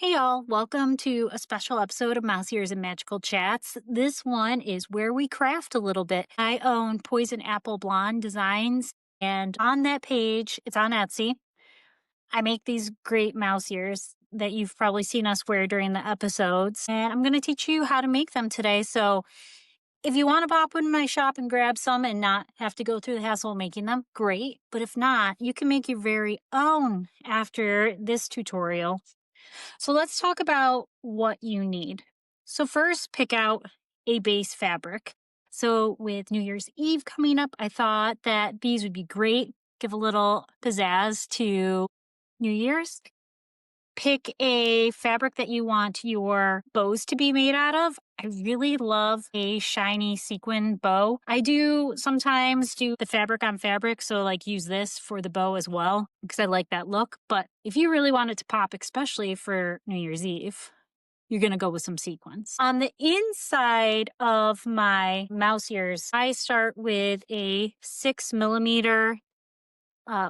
Hey y'all, welcome to a special episode of Mouse Ears and Magical Chats. This one is where we craft a little bit. I own Poison Apple Blonde Designs, and on that page, it's on Etsy. I make these great mouse ears that you've probably seen us wear during the episodes, and I'm going to teach you how to make them today. So if you want to pop in my shop and grab some and not have to go through the hassle of making them, great. But if not, you can make your very own after this tutorial. So let's talk about what you need. So first, pick out a base fabric. So with New Year's Eve coming up, I thought that these would be great. Give a little pizzazz to New Year's. Pick a fabric that you want your bows to be made out of. I really love a shiny sequin bow. I do sometimes do the fabric on fabric, so like use this for the bow as well because I like that look. But if you really want it to pop, especially for New Year's Eve, you're going to go with some sequins. On the inside of my mouse ears, I start with a 6 millimeter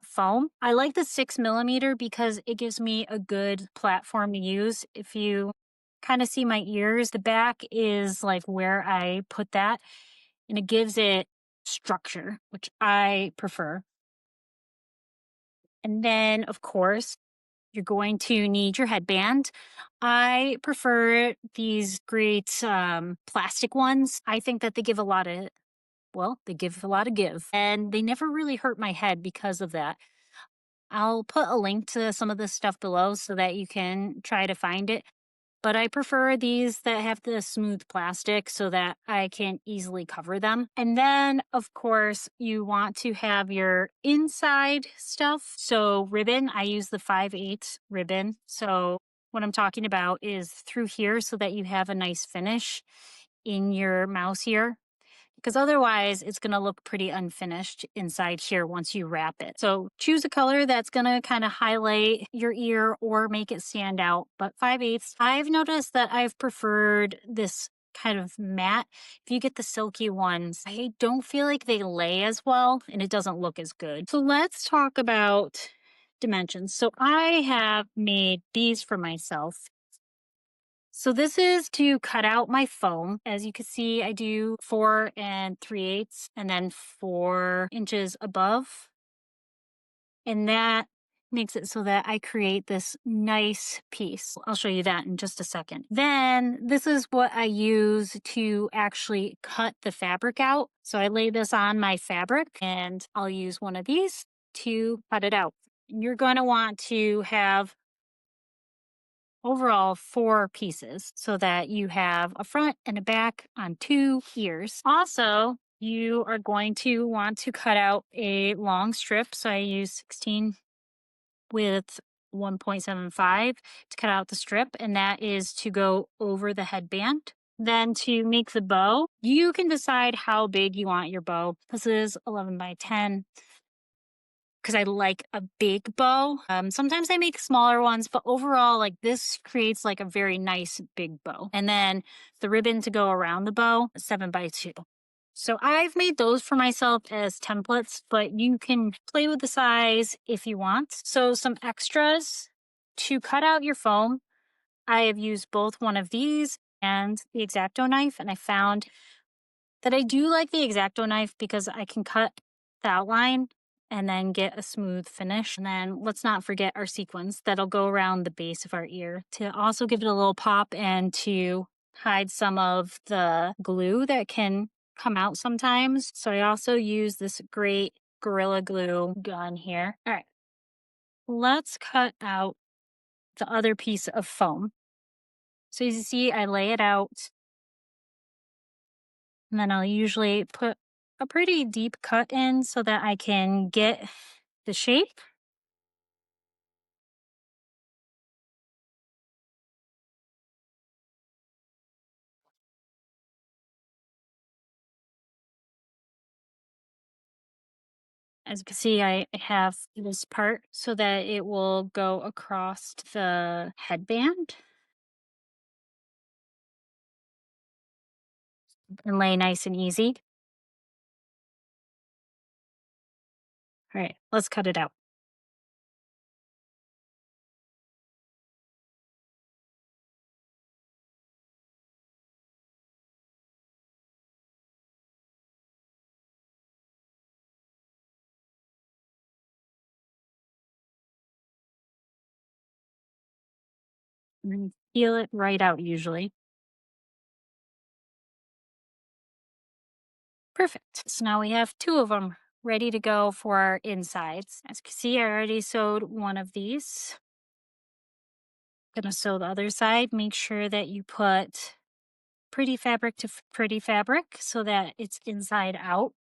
foam. I like the 6 millimeter because it gives me a good platform to use. If you kind of see my ears, the back is like where I put that, and it gives it structure, which I prefer. And then, of course, you're going to need your headband. I prefer these great plastic ones. I think that they give a lot of, well, they give a lot of give, and they never really hurt my head because of that. I'll put a link to some of this stuff below so that you can try to find it. But I prefer these that have the smooth plastic so that I can easily cover them. And then, of course, you want to have your inside stuff. So ribbon, I use the 5/8 ribbon. So what I'm talking about is through here so that you have a nice finish in your mouse here, because otherwise it's going to look pretty unfinished inside here once you wrap it. So choose a color that's going to kind of highlight your ear or make it stand out. But 5/8, I've noticed that I've preferred this kind of matte. If you get the silky ones, I don't feel like they lay as well and it doesn't look as good. So let's talk about dimensions. So I have made these for myself. So this is to cut out my foam. As you can see, I do 4 3/8 and then 4 inches above. And that makes it so that I create this nice piece. I'll show you that in just a second. Then this is what I use to actually cut the fabric out. So I lay this on my fabric and I'll use one of these to cut it out. You're going to want to have overall 4 pieces so that you have a front and a back on 2 ears. Also, you are going to want to cut out a long strip. So I use 16 with 1.75 to cut out the strip, and that is to go over the headband. Then to make the bow, you can decide how big you want your bow. This is 11 by 10 because I like a big bow. Sometimes I make smaller ones, but overall, like this creates like a very nice big bow. And then the ribbon to go around the bow, 7 by 2. So I've made those for myself as templates, but you can play with the size if you want. So some extras to cut out your foam. I have used both one of these and the X-Acto knife, and I found that I do like the X-Acto knife because I can cut the outline and then get a smooth finish. And then let's not forget our sequins that'll go around the base of our ear to also give it a little pop and to hide some of the glue that can come out sometimes. So I also use this great Gorilla Glue gun here. All right, let's cut out the other piece of foam. So as you see, I lay it out and then I'll usually put a pretty deep cut in so that I can get the shape. As you can see, I have this part so that it will go across the headband and lay nice and easy. All right, let's cut it out. and then peel it right out usually. Perfect. So now we have two of them ready to go for our insides. As you can see, I already sewed one of these. Gonna sew the other side. Make sure that you put pretty fabric to pretty fabric so that it's inside out.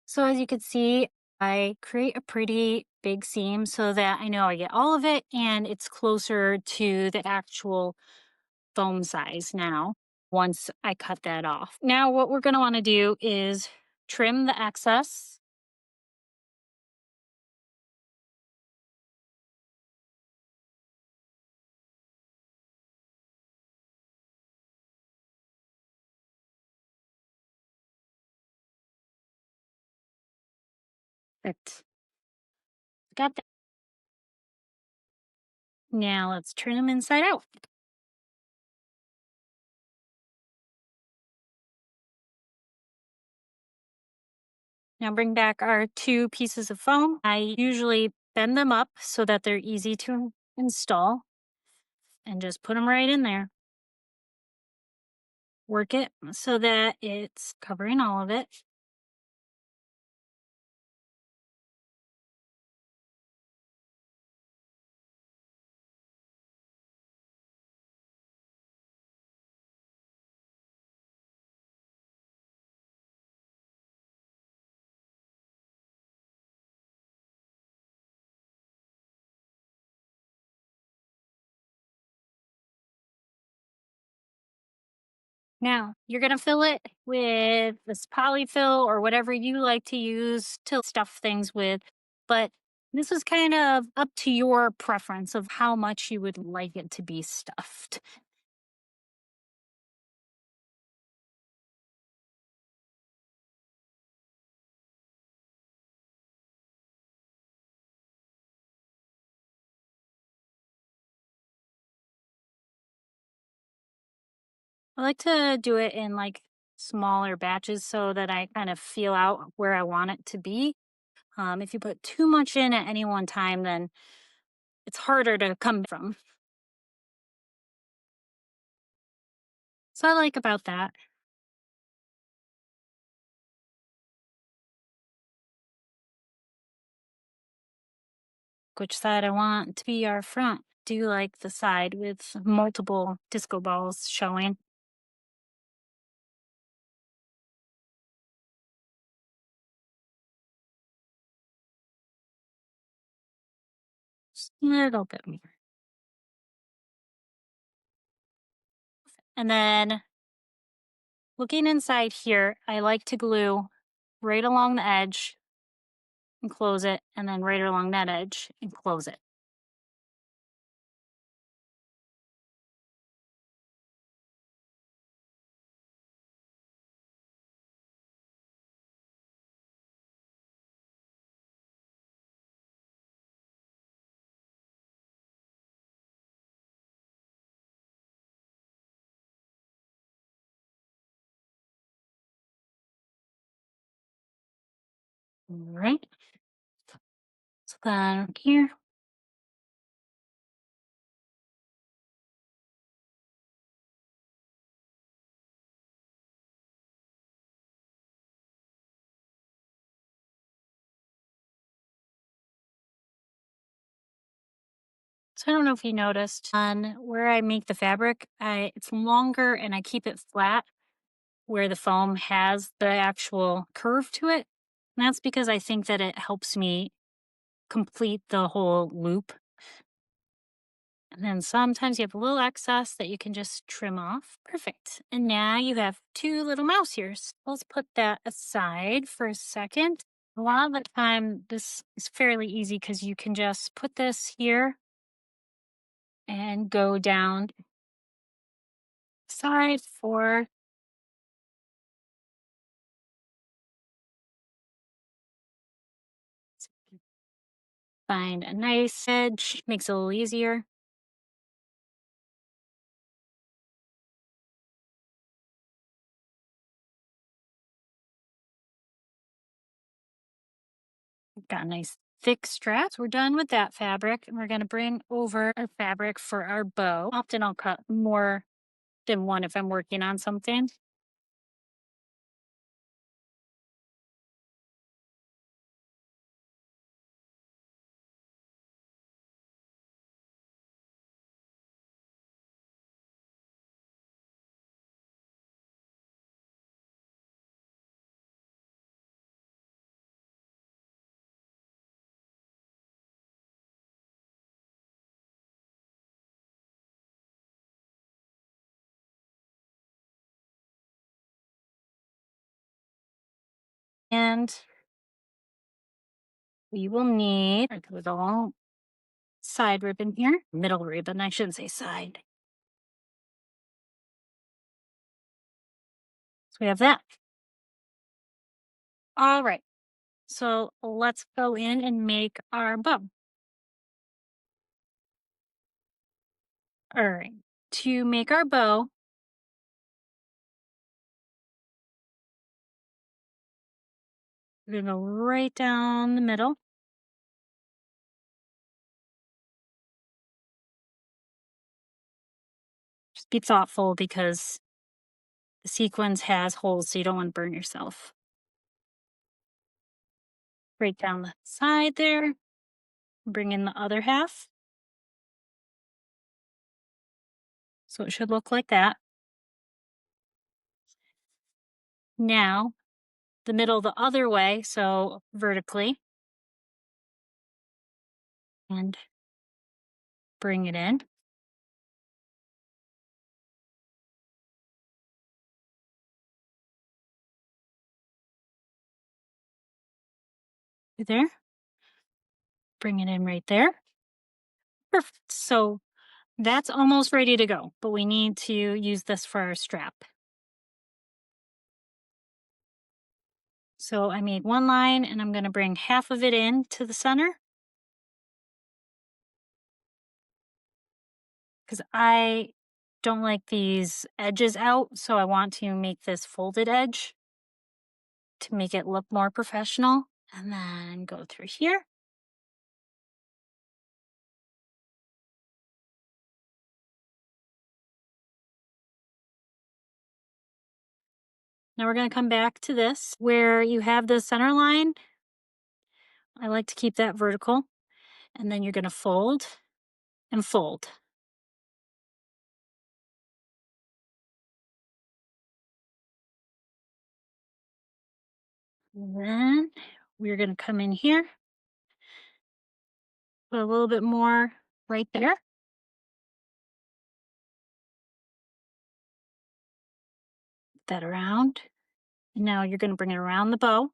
So as you can see, I create a pretty big seam so that I know I get all of it and it's closer to the actual foam size now once I cut that off. Now what we're going to want to do is trim the excess. Perfect. Got that. Now let's turn them inside out. Now bring back our two pieces of foam. I usually bend them up so that they're easy to install and just put them right in there. Work it so that it's covering all of it. Now, you're going to fill it with this polyfill or whatever you like to use to stuff things with. But this is kind of up to your preference of how much you would like it to be stuffed. I like to do it in like smaller batches so that I kind of feel out where I want it to be. If you put too much in at any one time, then it's harder to come from. So I like about that. Which side I want to be our front. Do like the side with multiple disco balls showing. Just a little bit more. And then looking inside here, I like to glue right along the edge and close it, and then right along that edge and close it. All right. So then here, so I don't know if you noticed on where I make the fabric, it's longer and I keep it flat where the foam has the actual curve to it. And that's because I think that it helps me complete the whole loop. And then sometimes you have a little excess that you can just trim off. Perfect. And now you have two little mouse ears. Let's put that aside for a second. A lot of the time, this is fairly easy because you can just put this here and go down side for find a nice edge, makes it a little easier. Got a nice thick strap. So we're done with that fabric, and we're going to bring over our fabric for our bow. Often I'll cut more than one if I'm working on something. And we will need a long side ribbon here, middle ribbon, I shouldn't say side. So we have that. All right. So let's go in and make our bow. All right. To make our bow, we're going to go right down the middle. Just be thoughtful because the sequins has holes, so you don't want to burn yourself. Right down the side there. Bring in the other half. So it should look like that. Now, the middle the other way, so vertically. And bring it in. There. Bring it in right there. Perfect. So that's almost ready to go, but we need to use this for our strap. So I made one line and I'm going to bring half of it in to the center because I don't like these edges out. So I want to make this folded edge to make it look more professional, and then go through here. Now we're going to come back to this where you have the center line. I like to keep that vertical, and then you're going to fold and fold. And then we're going to come in here, put a little bit more right there. That around. And now you're going to bring it around the bow.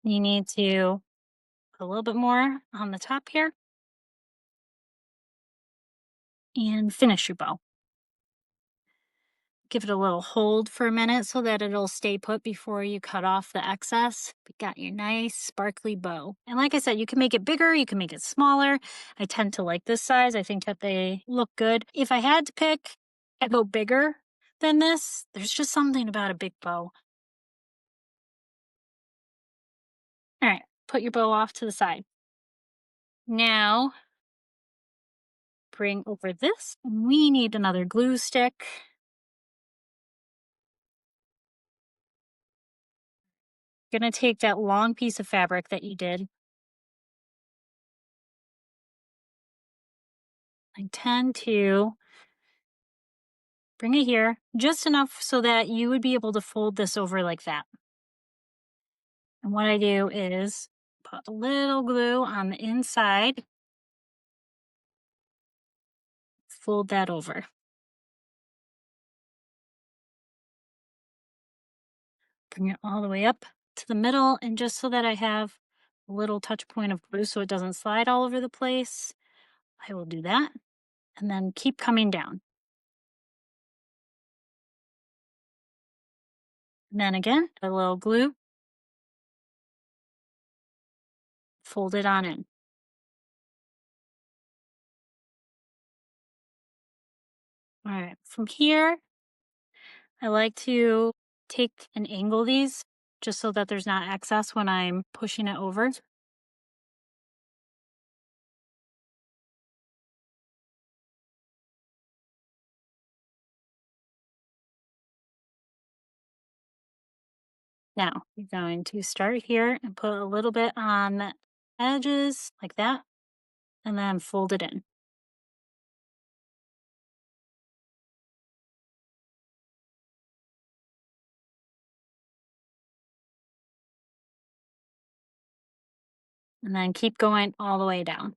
You need to put a little bit more on the top here and finish your bow. Give it a little hold for a minute so that it'll stay put before you cut off the excess. You got your nice sparkly bow. And like I said, you can make it bigger, you can make it smaller. I tend to like this size. I think that they look good. If I had to pick, I'd go bigger than this. There's just something about a big bow. All right, put your bow off to the side. Now, bring over this. We need another glue stick. Gonna take that long piece of fabric that you did. I tend to bring it here just enough so that you would be able to fold this over like that. And what I do is put a little glue on the inside, fold that over. Bring it all the way up to the middle, and just so that I have a little touch point of glue so it doesn't slide all over the place. I will do that and then keep coming down. And then again, a little glue, fold it on in. All right, from here, I like to take and angle these just so that there's not excess when I'm pushing it over. Now, you're going to start here and put a little bit on the edges like that, and then fold it in. And then keep going all the way down.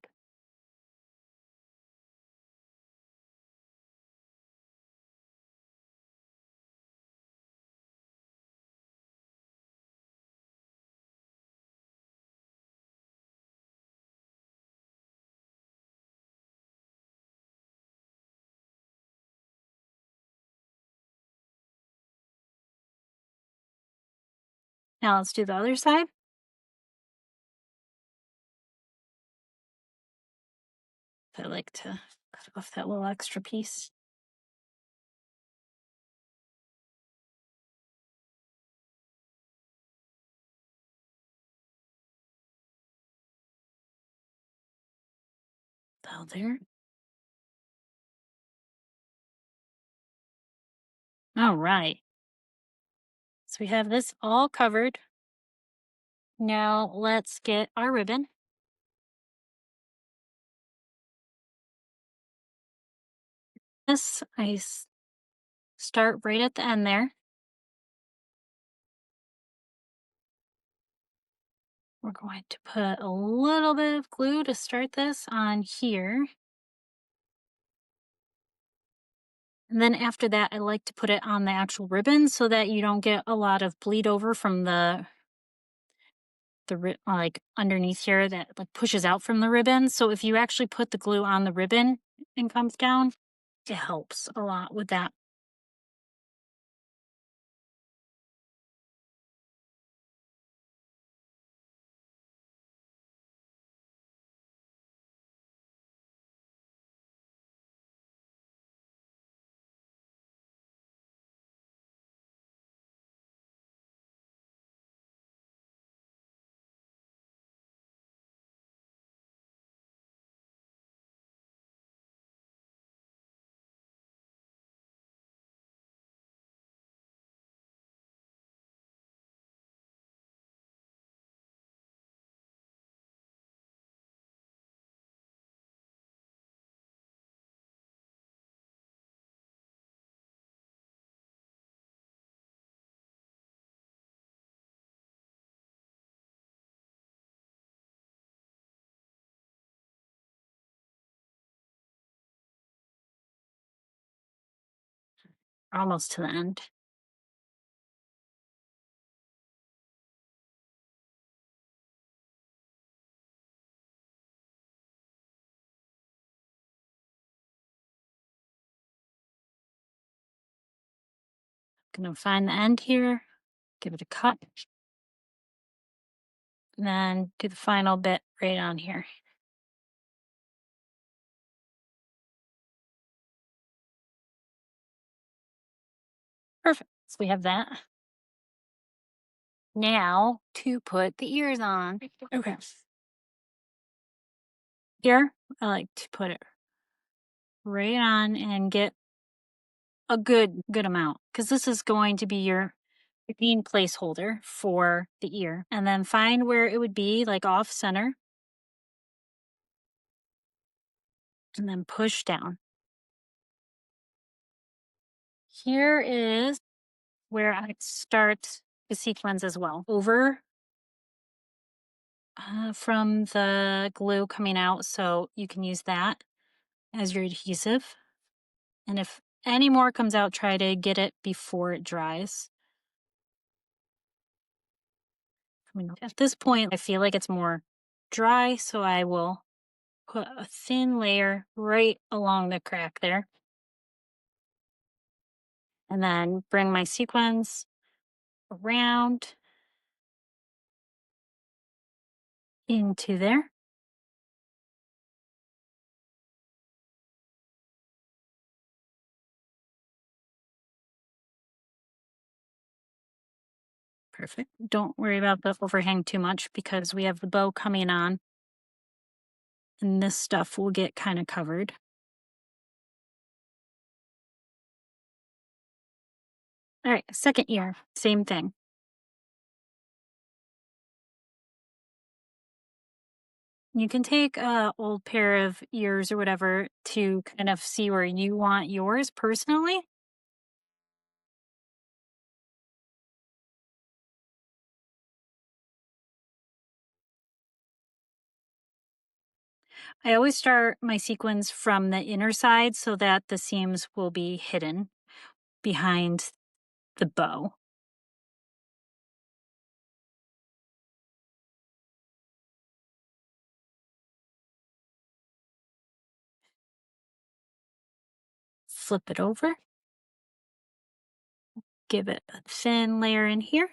Now let's do the other side. I like to cut off that little extra piece. About there. All right. So we have this all covered. Now let's get our ribbon. This start right at the end there. We're going to put a little bit of glue to start this on here. And then after that, I like to put it on the actual ribbon so that you don't get a lot of bleed over from like underneath here that like pushes out from the ribbon. So if you actually put the glue on the ribbon and comes down, it helps a lot with that. Almost to the end. Gonna find the end here, give it a cut, and then do the final bit right on here. Perfect. So we have that. Now to put the ears on. Okay. Here, I like to put it right on and get a good amount because this is going to be your main placeholder for the ear. And then find where it would be like off center. And then push down. Here is where I start the sequins as well. Over from the glue coming out, so you can use that as your adhesive. And if any more comes out, try to get it before it dries. At this point, I feel like it's more dry, so I will put a thin layer right along the crack there. And then bring my sequins around into there. Perfect. Don't worry about the overhang too much because we have the bow coming on and this stuff will get kind of covered. All right, second ear, same thing. You can take a old pair of ears or whatever to kind of see where you want yours personally. I always start my sequins from the inner side so that the seams will be hidden behind the bow. Flip it over, give it a thin layer in here.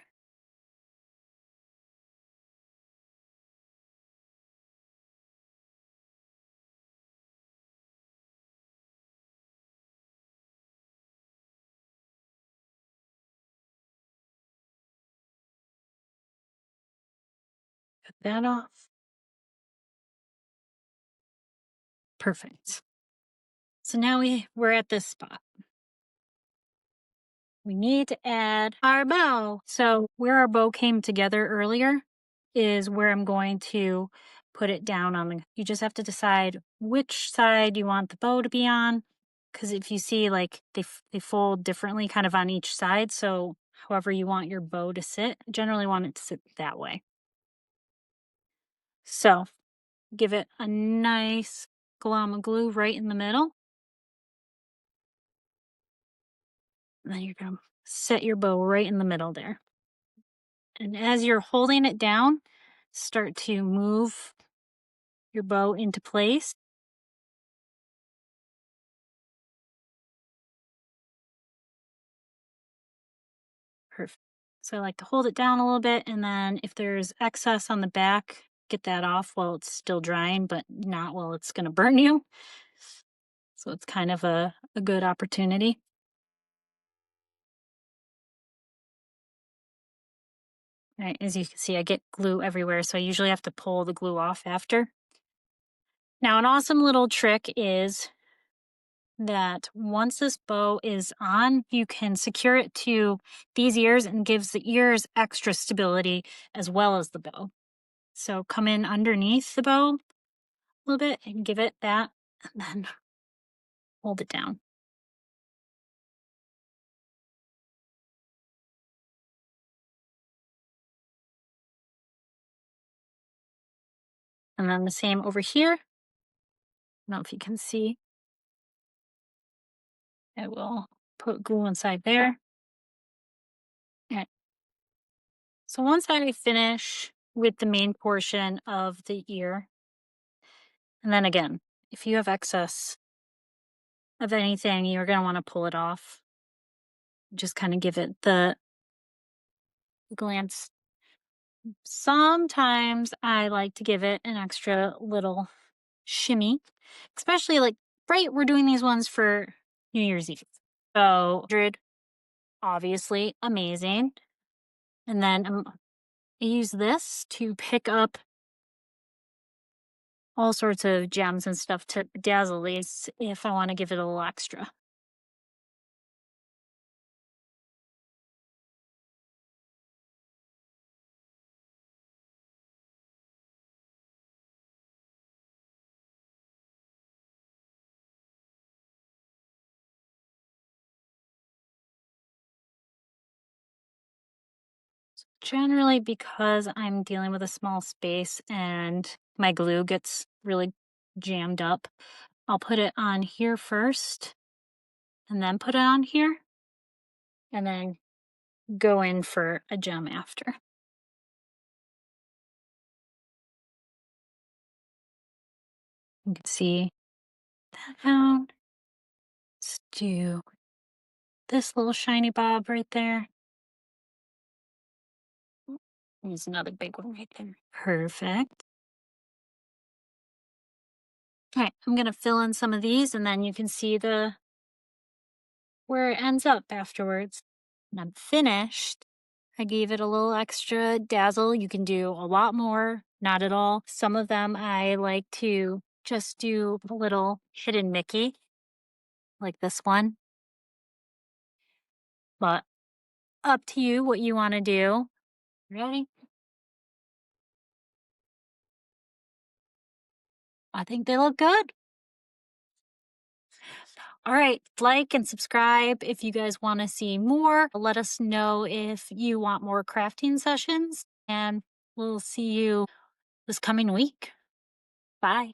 Cut that off. Perfect. So now we're at this spot. We need to add our bow. So where our bow came together earlier is where I'm going to put it down on the, you just have to decide which side you want the bow to be on. Cause if you see like they fold differently kind of on each side. So however you want your bow to sit, generally want it to sit that way. So give it a nice glom of glue right in the middle. And then you're gonna set your bow right in the middle there. And as you're holding it down, start to move your bow into place. Perfect. So I like to hold it down a little bit, and then if there's excess on the back, get that off while it's still drying, but not while it's going to burn you. So it's kind of a good opportunity. All right, as you can see, I get glue everywhere, so I usually have to pull the glue off after. Now, an awesome little trick is that once this bow is on, you can secure it to these ears and gives the ears extra stability as well as the bow. So come in underneath the bow a little bit and give it that, and then hold it down. And then the same over here. I don't know if you can see. I will put glue inside there. Okay. So once I finish with the main portion of the ear, and then again, if you have excess of anything, you're going to want to pull it off. Just kind of give it the glance. Sometimes I like to give it an extra little shimmy, especially like, right, we're doing these ones for New Year's Eve. So, 100, obviously amazing. And then I use this to pick up all sorts of gems and stuff to dazzle these if I want to give it a little extra. Generally, because I'm dealing with a small space and my glue gets really jammed up, I'll put it on here first and then put it on here and then go in for a gem after. You can see that out. Let's do this little shiny bob right there. There's another big one right there. Perfect. Okay, I'm gonna fill in some of these and then you can see the where it ends up afterwards. And I'm finished. I gave it a little extra dazzle. You can do a lot more, not at all. Some of them I like to just do a little hidden Mickey, like this one. But up to you what you want to do. Ready? I think they look good. All right, like and subscribe if you guys want to see more. Let us know if you want more crafting sessions, and we'll see you this coming week. Bye.